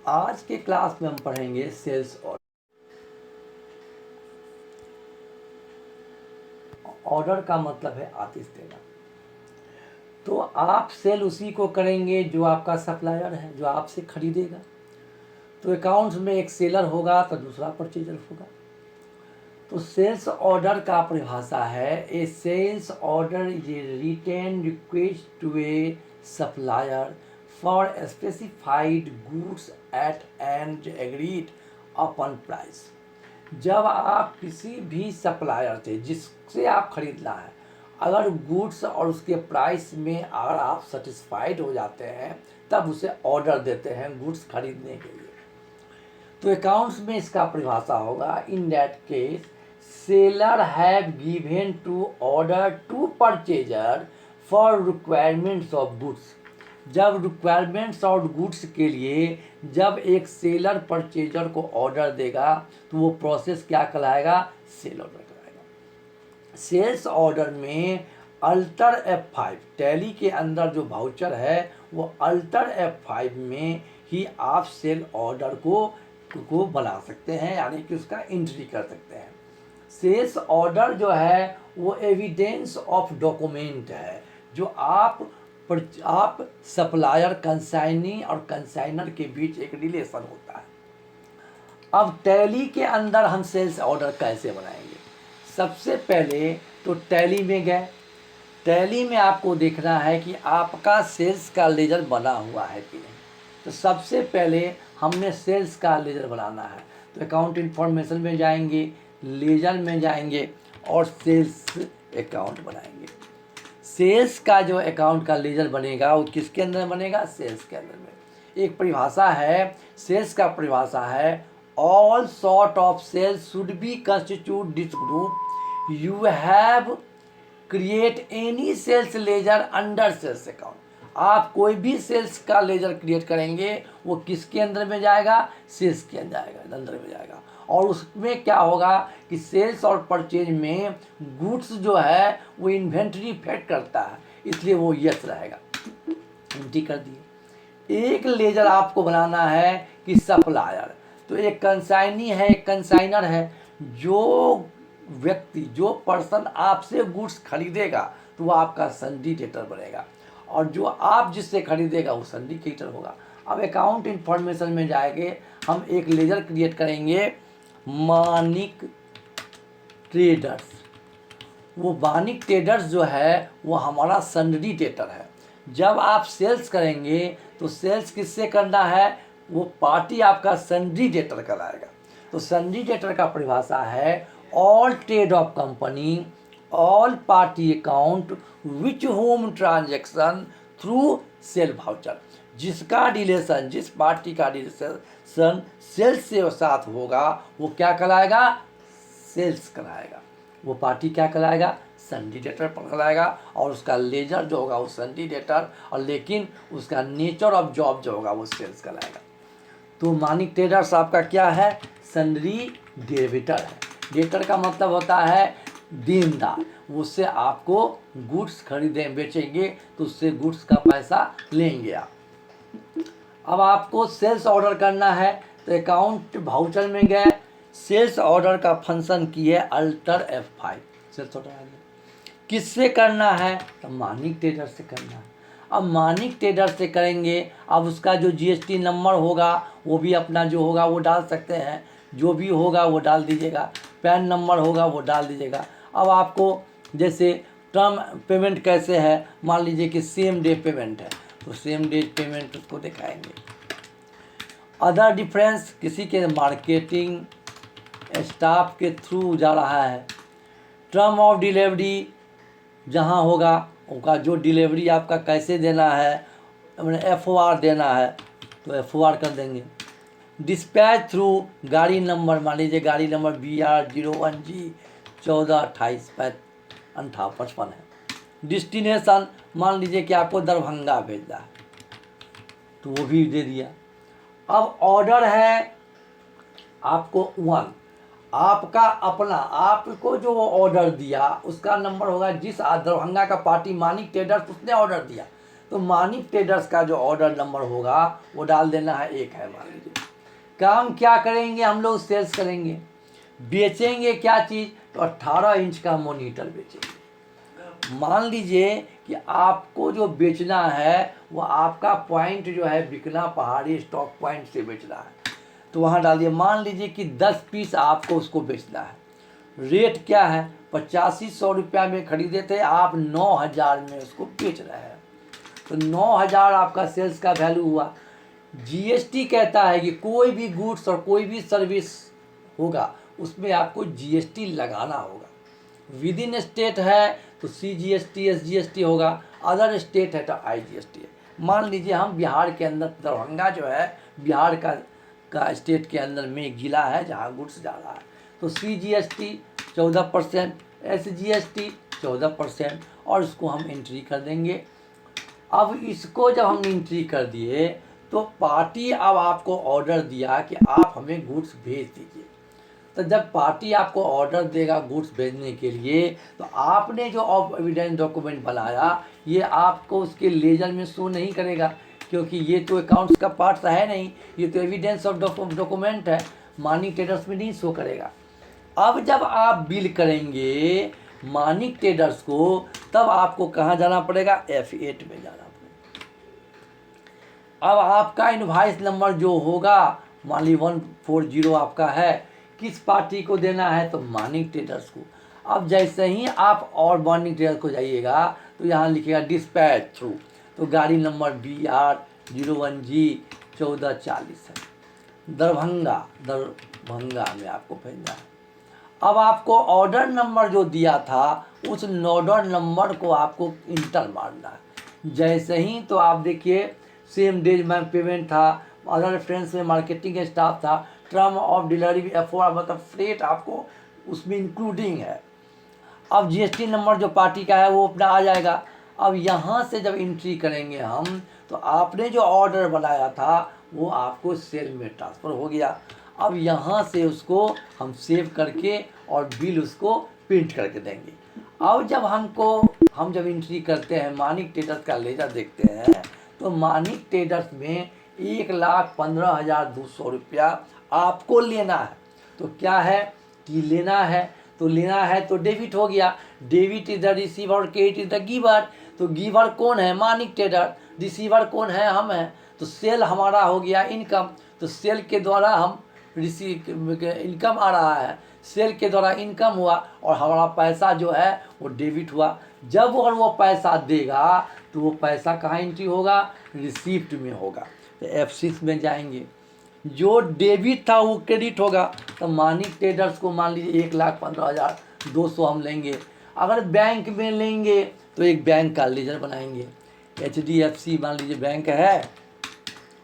आज के क्लास में हम पढ़ेंगे सेल्स ऑर्डर। ऑर्डर का मतलब है आदेश देना। तो आप सेल उसी को करेंगे जो आपका सप्लायर है, जो आपसे खरीदेगा। तो अकाउंट्स में एक सेलर होगा तो दूसरा परचेजर होगा। तो सेल्स ऑर्डर का परिभाषा है a sales order is a written request to a supplier for specified goods at and agreed upon price. जब आप किसी भी सप्लायर से जिससे आप खरीदना है, अगर गुड्स और उसके प्राइस में अगर आप सेटिस्फाइड हो जाते हैं तब उसे ऑर्डर देते हैं गुड्स खरीदने के लिए। तो अकाउंट्स में इसका परिभाषा होगा in that case seller have given to order to purchaser for requirements of goods. जब रिक्वायरमेंट्स और गुड्स के लिए जब एक सेलर परचेजर को ऑर्डर देगा तो वो प्रोसेस क्या कहलाएगा? सेल ऑर्डर कहलाएगा। सेल्स ऑर्डर में अल्टर F5 टैली के अंदर जो वाउचर है वो अल्टर F5 में ही आप सेल ऑर्डर को बना सकते हैं, यानी कि उसका एंट्री कर सकते हैं। सेल्स ऑर्डर जो है वो एविडेंस ऑफ डॉक्यूमेंट है जो आप सप्लायर कंसाइनी और कंसाइनर के बीच एक रिलेशन होता है। अब टैली के अंदर हम सेल्स ऑर्डर कैसे बनाएंगे? सबसे पहले तो टैली में गए। टैली में आपको देखना है कि आपका सेल्स का लेजर बना हुआ है कि नहीं। तो सबसे पहले हमने सेल्स का लेजर बनाना है, तो अकाउंट इन्फॉर्मेशन में जाएंगे, लेजर में जाएंगे और सेल्स अकाउंट बनाएंगे। सेल्स का जो अकाउंट का लेजर बनेगा वो किसके अंदर बनेगा? सेल्स के अंदर में। एक परिभाषा है सेल्स का, परिभाषा है all sort of sales should be constitute this group you have create any sales ledger under sales account. आप कोई भी सेल्स का लेजर क्रिएट करेंगे वो किसके अंदर में जाएगा? सेल्स के अंदर में जाएगा। और उसमें क्या होगा कि सेल्स और परचेज में गुड्स जो है वो इन्वेंट्री इफेक्ट करता है, इसलिए वो यस रहेगा। एंट्री कर दिए। एक लेजर आपको बनाना है कि सप्लायर, तो एक कंसाइनी है, एक कंसाइनर है। जो व्यक्ति, जो पर्सन आपसे गुड्स खरीदेगा तो वो आपका सन्डी डेटर बनेगा, और जो आप जिससे खरीदेगा वो सिंडिकेटर होगा। अब अकाउंट इन्फॉर्मेशन में जाएंगे, हम एक लेजर क्रिएट करेंगे मानिक ट्रेडर्स। वो मानिक ट्रेडर्स जो है वो हमारा सन्डी डेटर है। जब आप सेल्स करेंगे तो सेल्स किससे करना है? वो पार्टी आपका सन्डी डेटर कहलाएगा। तो सन्डी डेटर का परिभाषा है all trade off company all party account which home transaction through cell voucher. जिसका रिलेशन, जिस पार्टी का रिलेशन सेल्स से साथ होगा वो क्या कहलाएगा? सेल्स कहलाएगा। वो पार्टी क्या कहलाएगा? सन्डी डेटर कहलाएगा। और उसका लेजर जो होगा वो सन्डी डेटर, और लेकिन उसका नेचर ऑफ जॉब जो होगा वो सेल्स कहलाएगा। तो मानिक ट्रेडर्स आपका क्या है? सन्डी डेबिटर है। डेटर का मतलब होता है देनदार। उससे आपको गुड्स खरीदें, बेचेंगे तो उससे गुड्स का पैसा लेंगे आप। अब आपको सेल्स ऑर्डर करना है तो अकाउंट वाउचर में गए, सेल्स ऑर्डर का फंक्शन किए अल्टर F5। सेल्स ऑर्डर आ गया। किससे करना है? तो मानिक ट्रेडर से करना है। अब मानिक ट्रेडर से करेंगे, अब उसका जो GST नंबर होगा वो भी अपना जो होगा वो डाल सकते हैं, जो भी होगा वो डाल दीजिएगा, पैन नंबर होगा वो डाल दीजिएगा। अब आपको जैसे टर्म पेमेंट कैसे है, मान लीजिए कि सेम डे पेमेंट है तो सेम डे पेमेंट उसको दिखाएंगे। अदर डिफरेंस, किसी के मार्केटिंग स्टाफ के थ्रू जा रहा है। टर्म ऑफ डिलीवरी जहाँ होगा उनका जो डिलीवरी आपका कैसे देना है, मैंने FOR देना है तो FOR कर देंगे। डिस्पैच थ्रू गाड़ी नंबर, मान लीजिए गाड़ी नंबर BR01G 142855 है। डिस्टिनेशन, मान लीजिए कि आपको दरभंगा भेजना है तो वो भी दे दिया। अब ऑर्डर है आपको 1, आपका अपना, आपको जो ऑर्डर दिया उसका नंबर होगा, जिस दरभंगा का पार्टी मानिक ट्रेडर्स उसने ऑर्डर दिया तो मानिक ट्रेडर्स का जो ऑर्डर नंबर होगा वो डाल देना है 1 है मान लीजिए। काम क्या करेंगे हम लोग, सेल्स करेंगे। बेचेंगे क्या चीज़, तो 18 इंच का मॉनिटर बेचेंगे। मान लीजिए कि आपको जो बेचना है वो आपका पॉइंट जो है बिकना पहाड़ी स्टॉक पॉइंट से बेचना है, तो वहाँ डालिए। मान लीजिए कि 10 पीस आपको उसको बेचना है। रेट क्या है, 8500 रुपया में खरीदे थे, आप 9000 में उसको बेच रहे हैं, तो 9000 आपका सेल्स का वैल्यू हुआ। जीएसटी कहता है कि कोई भी गुड्स और कोई भी सर्विस होगा उसमें आपको जीएसटी लगाना होगा। विद इन स्टेट है तो CGST SGST होगा, अदर स्टेट है तो IGST है। मान लीजिए हम बिहार के अंदर, दरभंगा जो है बिहार का स्टेट के अंदर में एक जिला है जहाँ गुड्स जा रहा है, तो CGST 14%, SGST 14%, और इसको हम एंट्री कर देंगे। अब इसको जब हम एंट्री कर दिए तो पार्टी अब आपको ऑर्डर दिया कि आप हमें गुड्स भेज दीजिए। तो जब पार्टी आपको ऑर्डर देगा गुड्स भेजने के लिए, तो आपने जो एविडेंस डॉक्यूमेंट बनाया ये आपको उसके लेजर में शो नहीं करेगा, क्योंकि ये तो अकाउंट्स का पार्ट है नहीं, ये तो एविडेंस ऑफ डॉक्यूमेंट है, मानी ट्रेडर्स में नहीं शो करेगा। अब जब आप बिल करेंगे मानिक ट्रेडर्स को, तब आपको कहाँ जाना पड़ेगा, F8 में जाना पड़ेगा। अब आपका इनवॉइस नंबर जो होगा मान ली 140 आपका है, किस पार्टी को देना है, तो मानिक ट्रेडर्स को। अब जैसे ही आप और मानिक ट्रेडर्स को जाइएगा तो यहाँ लिखिएगा डिस्पैच थ्रू, तो गाड़ी नंबर BR01G 1440 है, दरभंगा में आपको भेजना है। अब आपको ऑर्डर नंबर जो दिया था उस ऑर्डर नंबर को आपको इंटर मारना है। जैसे ही तो आप देखिए सेम डेज में पेमेंट था, अदर रेफरेंस में मार्केटिंग स्टाफ था, टर्म ऑफ डिलीवरी F4 मतलब फ्रेट आपको उसमें इंक्लूडिंग है। अब GST नंबर जो पार्टी का है वो अपना आ जाएगा। अब यहाँ से जब एंट्री करेंगे हम, तो आपने जो ऑर्डर बनाया था वो आपको सेल में ट्रांसफ़र हो गया। अब यहाँ से उसको हम सेव करके और बिल उसको प्रिंट करके देंगे। अब जब हम जब एंट्री करते हैं मानिक ट्रेडर्स का लेजर देखते हैं, तो मानिक ट्रेडर्स में 1,15,200 रुपया आपको लेना है। तो क्या है कि लेना है तो डेबिट हो गया। डेबिट इज द रिसीवर और क्रेडिट इज द गिवर। तो गिवर कौन है, मानिक ट्रेडर, रिसीवर कौन है, हम हैं। तो सेल हमारा हो गया इनकम, तो सेल के द्वारा हम इनकम आ रहा है, सेल के द्वारा इनकम हुआ और हमारा पैसा जो है वो डेबिट हुआ। जब वो पैसा देगा तो वो पैसा कहाँ एंट्री होगा, रिसीप्ट में होगा। तो F6 में जाएंगे, जो डेबिट था वो क्रेडिट होगा। तो मानिक ट्रेडर्स को मान लीजिए 1,15,200 हम लेंगे। अगर बैंक में लेंगे तो एक बैंक का लेजर बनाएंगे। HDFC मान लीजिए बैंक है,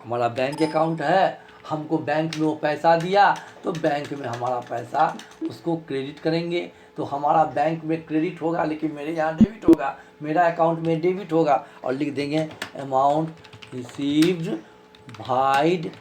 हमारा बैंक अकाउंट है, हमको बैंक में वो पैसा दिया, तो बैंक में हमारा पैसा उसको क्रेडिट करेंगे। तो हमारा बैंक में क्रेडिट होगा लेकिन मेरे यहाँ डेबिट होगा, मेरा अकाउंट में डेबिट होगा, और लिख देंगे amount received wide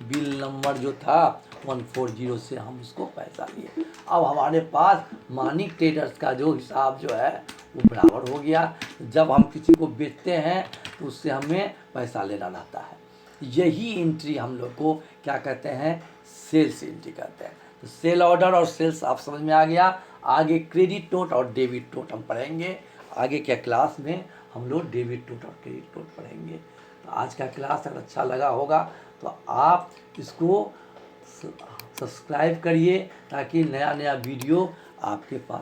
bill number जो था 140 से हम उसको पैसा लिए। अब हमारे पास मानिक ट्रेडर्स का जो हिसाब जो है वो बराबर हो गया। जब हम किसी को बेचते हैं तो उससे हमें पैसा लेना रहता है। यही एंट्री हम लोग को क्या कहते हैं, सेल्स एंट्री कहते हैं। तो सेल ऑर्डर और सेल्स आप समझ में आ गया। आगे क्रेडिट नोट और डेबिट नोट हम पढ़ेंगे। आगे के क्लास में हम लोग डेबिट नोट और क्रेडिट नोट पढ़ेंगे। तो आज का क्लास अगर अच्छा लगा होगा तो आप इसको सब्सक्राइब करिए ताकि नया वीडियो आपके पास